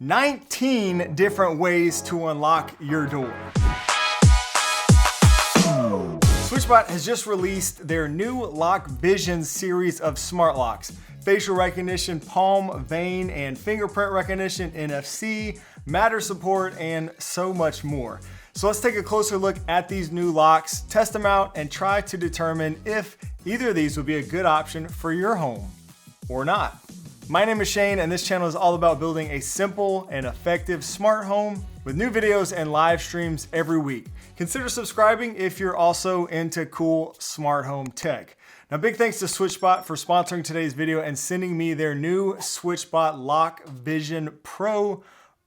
19 different ways to unlock your door. SwitchBot has just released their new Lock Vision series of smart locks. Facial recognition, palm, vein, and fingerprint recognition, NFC, Matter support, and so much more. So let's take a closer look at these new locks, test them out, and try to determine if either of these would be a good option for your home or not. My name is Shane, and this channel is all about building a simple and effective smart home with new videos and live streams every week. Consider subscribing if you're also into cool smart home tech. Now, big thanks to SwitchBot for sponsoring today's video and sending me their new SwitchBot Lock Vision Pro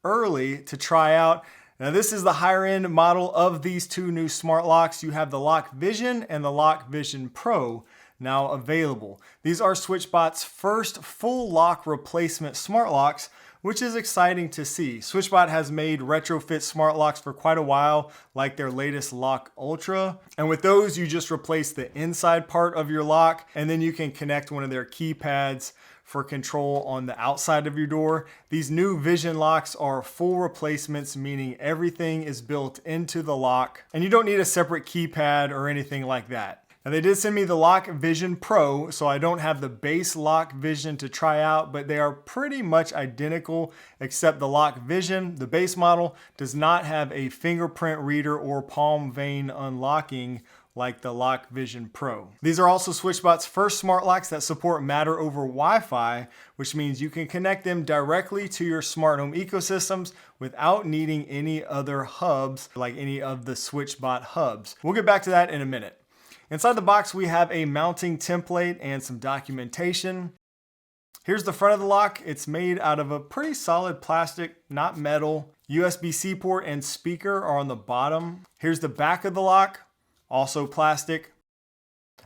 early to try out. Now, this is the higher end model of these two new smart locks. You have the Lock Vision and the Lock Vision Pro now available. These are SwitchBot's first full lock replacement smart locks, which is exciting to see. SwitchBot has made retrofit smart locks for quite a while, like their latest Lock Ultra. And with those, you just replace the inside part of your lock, and then you can connect one of their keypads for control on the outside of your door. These new Vision locks are full replacements, meaning everything is built into the lock, and you don't need a separate keypad or anything like that. Now, they did send me the Lock Vision Pro, so I don't have the base Lock Vision to try out, but they are pretty much identical, except the Lock Vision, the base model, does not have a fingerprint reader or palm vein unlocking like the Lock Vision Pro. These are also SwitchBot's first smart locks that support Matter over Wi-Fi, which means you can connect them directly to your smart home ecosystems without needing any other hubs, like any of the SwitchBot hubs. We'll get back to that in a minute. Inside the box, we have a mounting template and some documentation. Here's the front of the lock. It's made out of a pretty solid plastic, not metal. USB-C port and speaker are on the bottom. Here's the back of the lock, also plastic.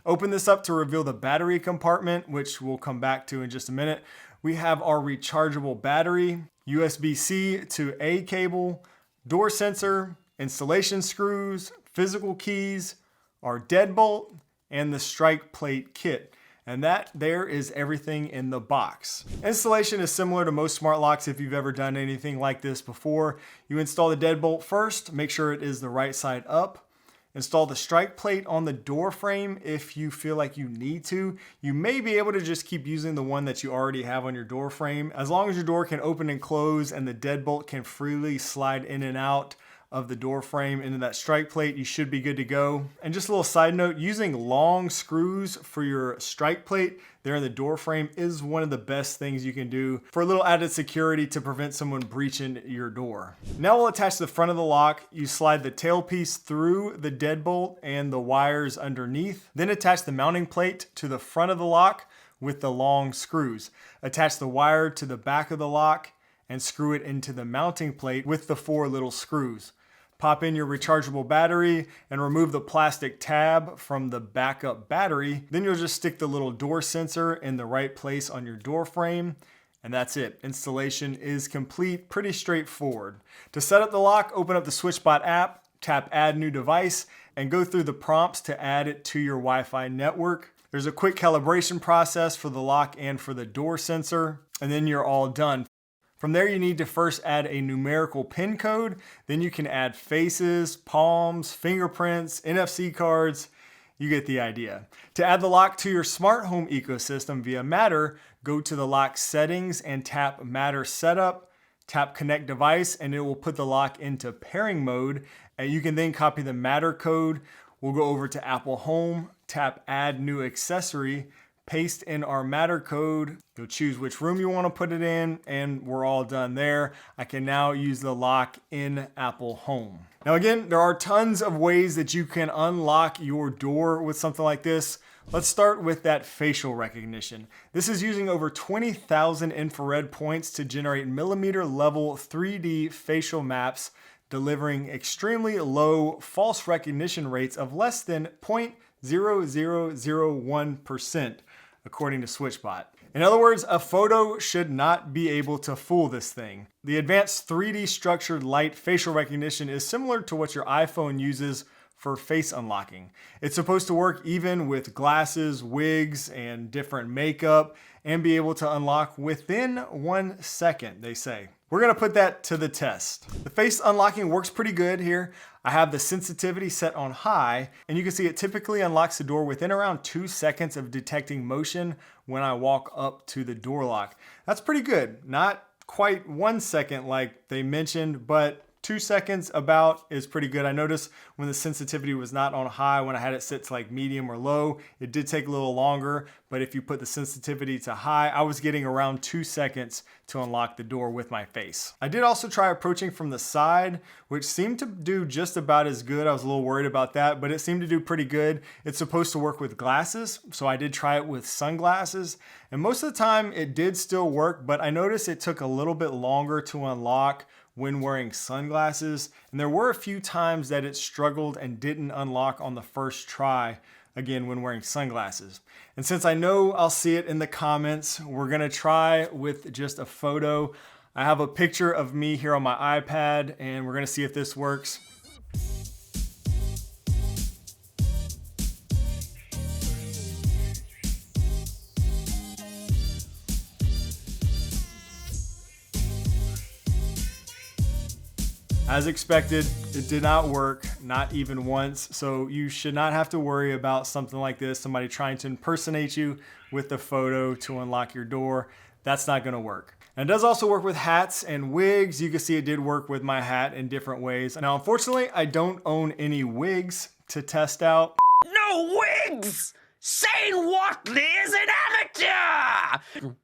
Open this up to reveal the battery compartment, which we'll come back to in just a minute. We have our rechargeable battery, USB-C to A cable, door sensor, installation screws, physical keys, our deadbolt, and the strike plate kit. And that there is everything in the box. Installation is similar to most smart locks if you've ever done anything like this before. You install the deadbolt first, make sure it is the right side up. Install the strike plate on the door frame if you feel like you need to. You may be able to just keep using the one that you already have on your door frame. As long as your door can open and close and the deadbolt can freely slide in and out of the door frame into that strike plate, you should be good to go. And just a little side note, using long screws for your strike plate there in the door frame is one of the best things you can do for a little added security to prevent someone breaching your door. Now we'll attach the front of the lock. You slide the tail piece through the deadbolt and the wires underneath. Then attach the mounting plate to the front of the lock with the long screws. Attach the wire to the back of the lock and screw it into the mounting plate with the 4 little screws. Pop in your rechargeable battery and remove the plastic tab from the backup battery. Then you'll just stick the little door sensor in the right place on your door frame, and that's it. Installation is complete, pretty straightforward. To set up the lock, open up the SwitchBot app, tap Add New Device, and go through the prompts to add it to your Wi-Fi network. There's a quick calibration process for the lock and for the door sensor, and then you're all done. From there, you need to first add a numerical PIN code. Then you can add faces, palms, fingerprints, NFC cards. You get the idea. To add the lock to your smart home ecosystem via Matter, go to the lock settings and tap Matter Setup, tap Connect Device, and it will put the lock into pairing mode. And you can then copy the Matter code. We'll go over to Apple Home, tap Add New Accessory, paste in our Matter code. You'll choose which room you want to put it in, and we're all done there. I can now use the lock in Apple Home. Now again, there are tons of ways that you can unlock your door with something like this. Let's start with that facial recognition. This is using over 20,000 infrared points to generate millimeter level 3D facial maps, delivering extremely low false recognition rates of less than 0.0001%. according to SwitchBot. In other words, a photo should not be able to fool this thing. The advanced 3D structured light facial recognition is similar to what your iPhone uses for face unlocking. It's supposed to work even with glasses, wigs, and different makeup, and be able to unlock within 1 second, they say. We're gonna put that to the test. The face unlocking works pretty good here. I have the sensitivity set on high, and you can see it typically unlocks the door within around 2 seconds of detecting motion when I walk up to the door lock. That's pretty good. Not quite 1 second like they mentioned, but 2 seconds about is pretty good. I noticed when the sensitivity was not on high, when I had it set to like medium or low, it did take a little longer, but if you put the sensitivity to high, I was getting around 2 seconds to unlock the door with my face. I did also try approaching from the side, which seemed to do just about as good. I was a little worried about that, but it seemed to do pretty good. It's supposed to work with glasses, so I did try it with sunglasses, and most of the time it did still work, but I noticed it took a little bit longer to unlock when wearing sunglasses, and there were a few times that it struggled and didn't unlock on the first try, again when wearing sunglasses. And since I know I'll see it in the comments, we're gonna try with just a photo. I have a picture of me here on my iPad, and we're gonna see if this works. As expected, it did not work, not even once. So you should not have to worry about something like this, somebody trying to impersonate you with the photo to unlock your door. That's not gonna work. And it does also work with hats and wigs. You can see it did work with my hat in different ways. Now, unfortunately, I don't own any wigs to test out. No wigs! Saying Whatley is an amateur!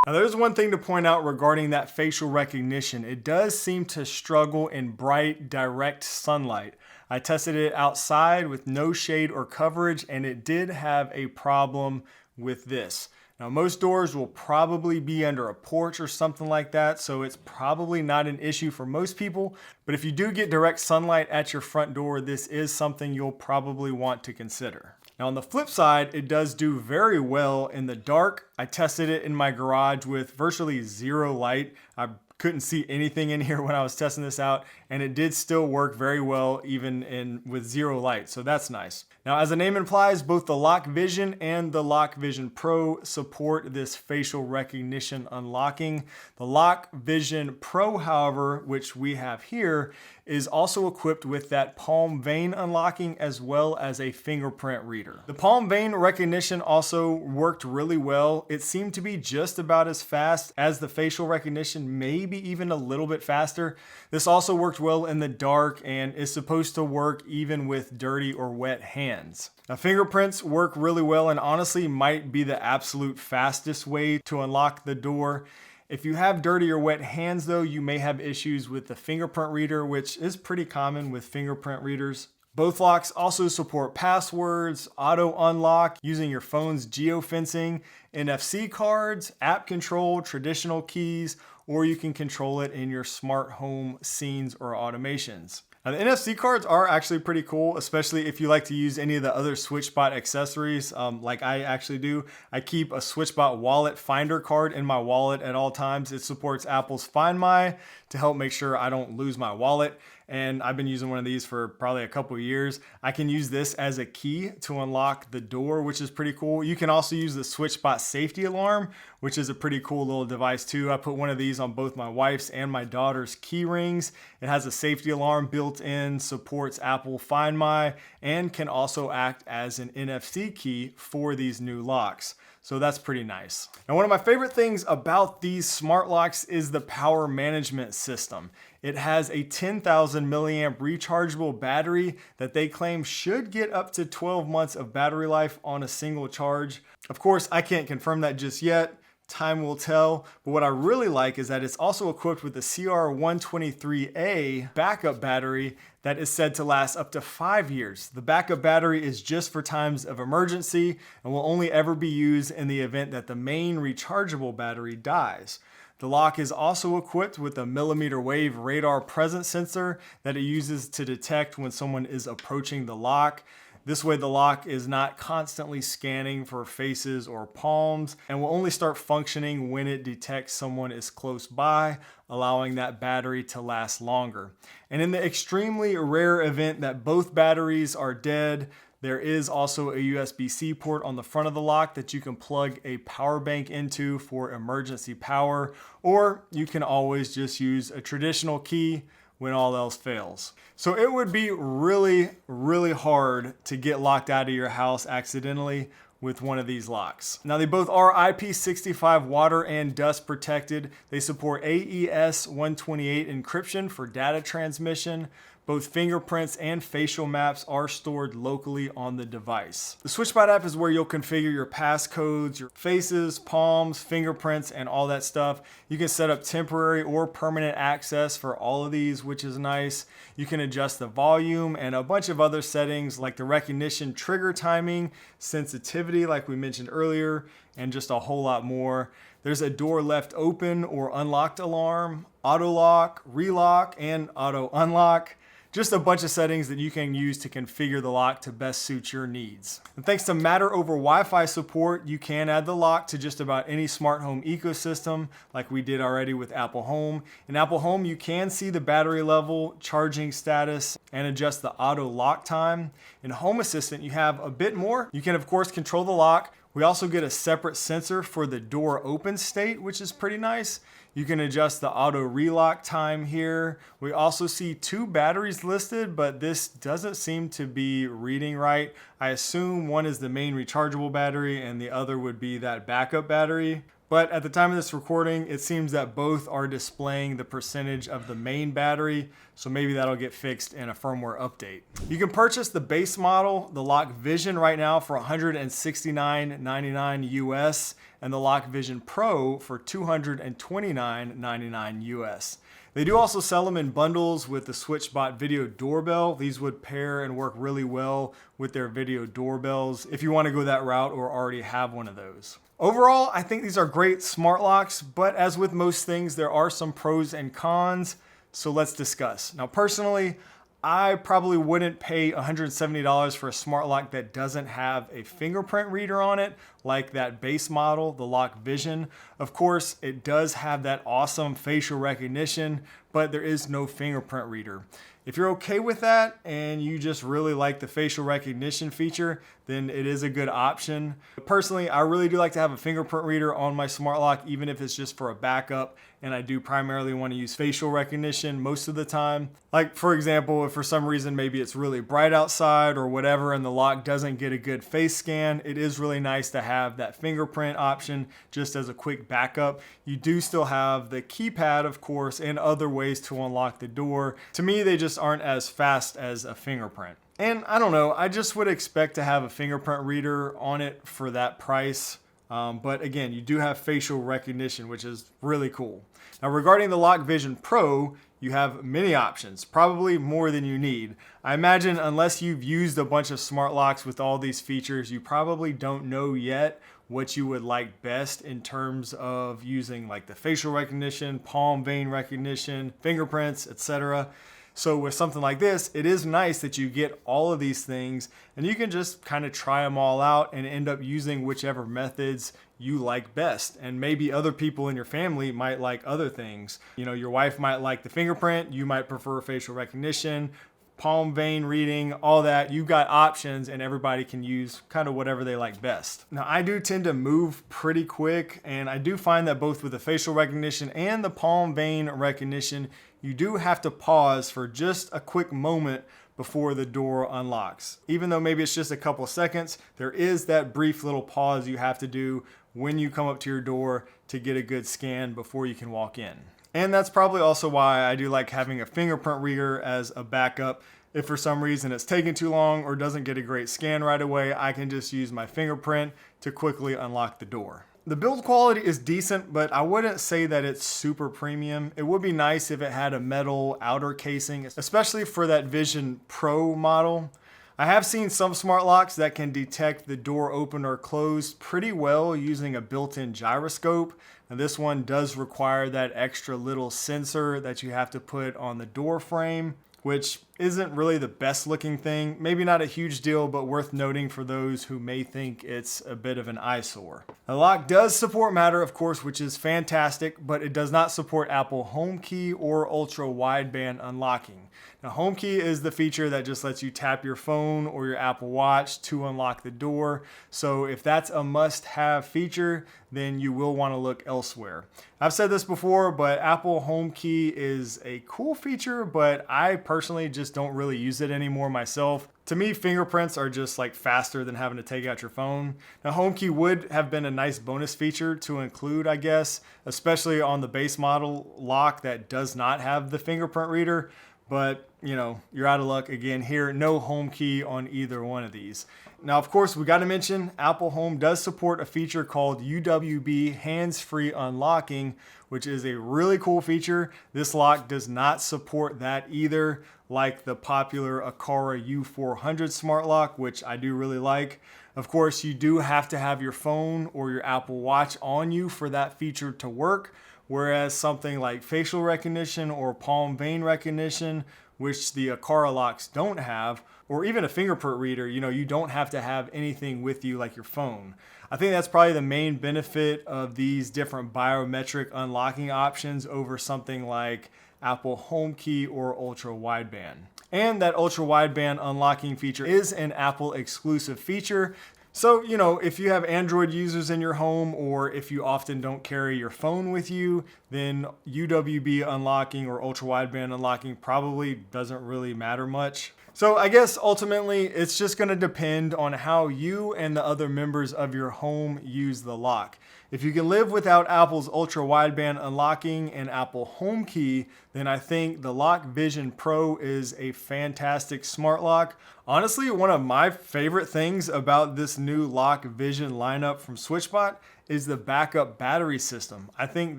Now there's one thing to point out regarding that facial recognition. It does seem to struggle in bright, direct sunlight. I tested it outside with no shade or coverage, and it did have a problem with this. Now most doors will probably be under a porch or something like that, so it's probably not an issue for most people. But if you do get direct sunlight at your front door, this is something you'll probably want to consider. Now on the flip side, it does do very well in the dark. I tested it in my garage with virtually zero light. I couldn't see anything in here when I was testing this out, and it did still work very well even with zero light, so that's nice. Now, as the name implies, both the Lock Vision and the Lock Vision Pro support this facial recognition unlocking. The Lock Vision Pro, however, which we have here, is also equipped with that palm vein unlocking as well as a fingerprint reader. The palm vein recognition also worked really well. It seemed to be just about as fast as the facial recognition, maybe even a little bit faster. This also worked well in the dark and is supposed to work even with dirty or wet hands. Now, fingerprints work really well and honestly might be the absolute fastest way to unlock the door. If you have dirty or wet hands though, you may have issues with the fingerprint reader, which is pretty common with fingerprint readers. Both locks also support passwords, auto unlock using your phone's geofencing, NFC cards, app control, traditional keys, or you can control it in your smart home scenes or automations. Now, the NFC cards are actually pretty cool, especially if you like to use any of the other SwitchBot accessories, like I actually do. I keep a SwitchBot wallet finder card in my wallet at all times. It supports Apple's Find My to help make sure I don't lose my wallet. And I've been using one of these for probably a couple of years. I can use this as a key to unlock the door, which is pretty cool. You can also use the SwitchBot safety alarm, which is a pretty cool little device too. I put one of these on both my wife's and my daughter's key rings. It has a safety alarm built in, supports Apple Find My, and can also act as an NFC key for these new locks. So that's pretty nice. And one of my favorite things about these smart locks is the power management system. It has a 10,000 milliamp rechargeable battery that they claim should get up to 12 months of battery life on a single charge. Of course, I can't confirm that just yet. Time will tell, but what I really like is that it's also equipped with the CR123A backup battery that is said to last up to 5 years. The backup battery is just for times of emergency and will only ever be used in the event that the main rechargeable battery dies. The lock is also equipped with a millimeter wave radar presence sensor that it uses to detect when someone is approaching the lock. This way the lock is not constantly scanning for faces or palms and will only start functioning when it detects someone is close by, allowing that battery to last longer. And in the extremely rare event that both batteries are dead, There is also a USB-C port on the front of the lock that you can plug a power bank into for emergency power, or you can always just use a traditional key when all else fails. So it would be really, really hard to get locked out of your house accidentally with one of these locks. Now they both are IP65 water and dust protected. They support AES 128 encryption for data transmission. Both fingerprints and facial maps are stored locally on the device. The SwitchBot app is where you'll configure your passcodes, your faces, palms, fingerprints, and all that stuff. You can set up temporary or permanent access for all of these, which is nice. You can adjust the volume and a bunch of other settings like the recognition, trigger timing, sensitivity like we mentioned earlier, and just a whole lot more. There's a door left open or unlocked alarm, auto lock, relock, and auto unlock. Just a bunch of settings that you can use to configure the lock to best suit your needs. And thanks to Matter over Wi-Fi support, you can add the lock to just about any smart home ecosystem like we did already with Apple Home. In Apple Home, you can see the battery level, charging status, and adjust the auto lock time. In Home Assistant, you have a bit more. You can of course control the lock. We also get a separate sensor for the door open state, which is pretty nice. You can adjust the auto relock time here. We also see 2 batteries listed, but this doesn't seem to be reading right. I assume one is the main rechargeable battery and the other would be that backup battery. But at the time of this recording, it seems that both are displaying the percentage of the main battery, so maybe that'll get fixed in a firmware update. You can purchase the base model, the Lock Vision, right now for $169.99 US, and the Lock Vision Pro for $229.99 US. They do also sell them in bundles with the SwitchBot video doorbell. These would pair and work really well with their video doorbells if you want to go that route or already have one of those. Overall, I think these are great smart locks, but as with most things, there are some pros and cons, so let's discuss. Now, personally, I probably wouldn't pay $170 for a smart lock that doesn't have a fingerprint reader on it, like that base model, the Lock Vision. Of course, it does have that awesome facial recognition, but there is no fingerprint reader. If you're okay with that and you just really like the facial recognition feature, then it is a good option. Personally, I really do like to have a fingerprint reader on my smart lock, even if it's just for a backup, and I do primarily want to use facial recognition most of the time. Like for example, if for some reason maybe it's really bright outside or whatever and the lock doesn't get a good face scan, it is really nice to have that fingerprint option just as a quick backup. You do still have the keypad, of course, and other ways to unlock the door. To me, they just aren't as fast as a fingerprint. And I don't know, I just would expect to have a fingerprint reader on it for that price. But again, you do have facial recognition, which is really cool. Now regarding the Lock Vision Pro, you have many options, probably more than you need. I imagine unless you've used a bunch of smart locks with all these features, you probably don't know yet what you would like best in terms of using like the facial recognition, palm vein recognition, fingerprints, etc. So with something like this, it is nice that you get all of these things and you can just kind of try them all out and end up using whichever methods you like best. And maybe other people in your family might like other things. You know, your wife might like the fingerprint, you might prefer facial recognition, palm vein reading, all that. You've got options and everybody can use kind of whatever they like best. Now I do tend to move pretty quick, and I do find that both with the facial recognition and the palm vein recognition, you do have to pause for just a quick moment before the door unlocks. Even though maybe it's just a couple seconds, there is that brief little pause you have to do when you come up to your door to get a good scan before you can walk in. And that's probably also why I do like having a fingerprint reader as a backup. If for some reason it's taking too long or doesn't get a great scan right away, I can just use my fingerprint to quickly unlock the door. The build quality is decent, but I wouldn't say that it's super premium. It would be nice if it had a metal outer casing, especially for that Vision Pro model. I have seen some smart locks that can detect the door open or closed pretty well using a built-in gyroscope. And this one does require that extra little sensor that you have to put on the door frame, which isn't really the best looking thing. Maybe not a huge deal, but worth noting for those who may think it's a bit of an eyesore. The lock does support Matter, of course, which is fantastic, but it does not support Apple Home Key or ultra wideband unlocking. Now, Home Key is the feature that just lets you tap your phone or your Apple Watch to unlock the door. So if that's a must-have feature, then you will want to look elsewhere. I've said this before, but Apple Home Key is a cool feature, but I personally just don't really use it anymore myself. To me, fingerprints are just like faster than having to take out your phone. Now, Home Key would have been a nice bonus feature to include, I guess, especially on the base model lock that does not have the fingerprint reader. But, you know, you're out of luck again here. No Home Key on either one of these. Now, of course, we got to mention Apple Home does support a feature called UWB hands-free unlocking, which is a really cool feature. This lock does not support that either, like the popular Aqara U400 smart lock, which I do really like. Of course, you do have to have your phone or your Apple Watch on you for that feature to work. Whereas something like facial recognition or palm vein recognition, which the Aqara locks don't have, or even a fingerprint reader, you know, you don't have to have anything with you like your phone. I think that's probably the main benefit of these different biometric unlocking options over something like Apple Home Key or ultra wideband. And that ultra wideband unlocking feature is an Apple exclusive feature. So, you know, if you have Android users in your home, or if you often don't carry your phone with you, then UWB unlocking or ultra wideband unlocking probably doesn't really matter much. So I guess ultimately it's just going to depend on how you and the other members of your home use the lock. If you can live without Apple's ultra wideband unlocking and Apple Home Key, then I think the Lock Vision Pro is a fantastic smart lock. Honestly, one of my favorite things about this new Lock Vision lineup from SwitchBot is the backup battery system. I think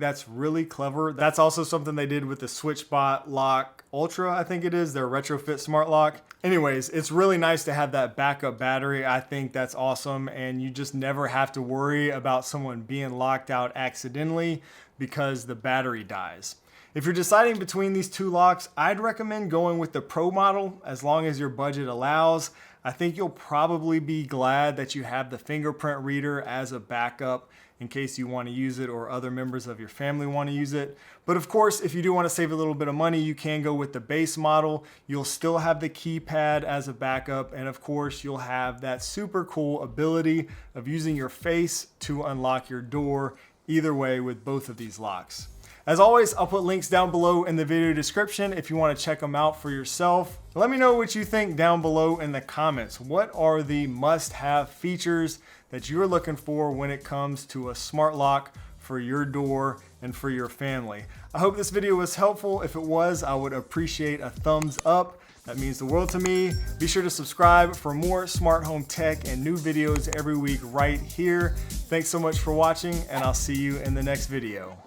that's really clever. That's also something they did with the SwitchBot Lock Ultra, I think it is, their retrofit smart lock. Anyways, it's really nice to have that backup battery. I think that's awesome, and you just never have to worry about someone being locked out accidentally because the battery dies. If you're deciding between these two locks, I'd recommend going with the Pro model as long as your budget allows. I think you'll probably be glad that you have the fingerprint reader as a backup in case you want to use it or other members of your family want to use it. But of course, if you do want to save a little bit of money, you can go with the base model. You'll still have the keypad as a backup, and of course, you'll have that super cool ability of using your face to unlock your door, either way with both of these locks. As always, I'll put links down below in the video description if you want to check them out for yourself. Let me know what you think down below in the comments. What are the must-have features that you're looking for when it comes to a smart lock for your door and for your family? I hope this video was helpful. If it was, I would appreciate a thumbs up. That means the world to me. Be sure to subscribe for more smart home tech and new videos every week right here. Thanks so much for watching, and I'll see you in the next video.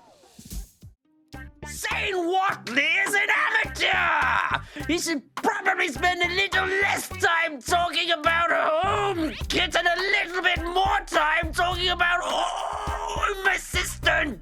Saying Whatley is an amateur! He should probably spend a little less time talking about home kit and a little bit more time talking about home assistant!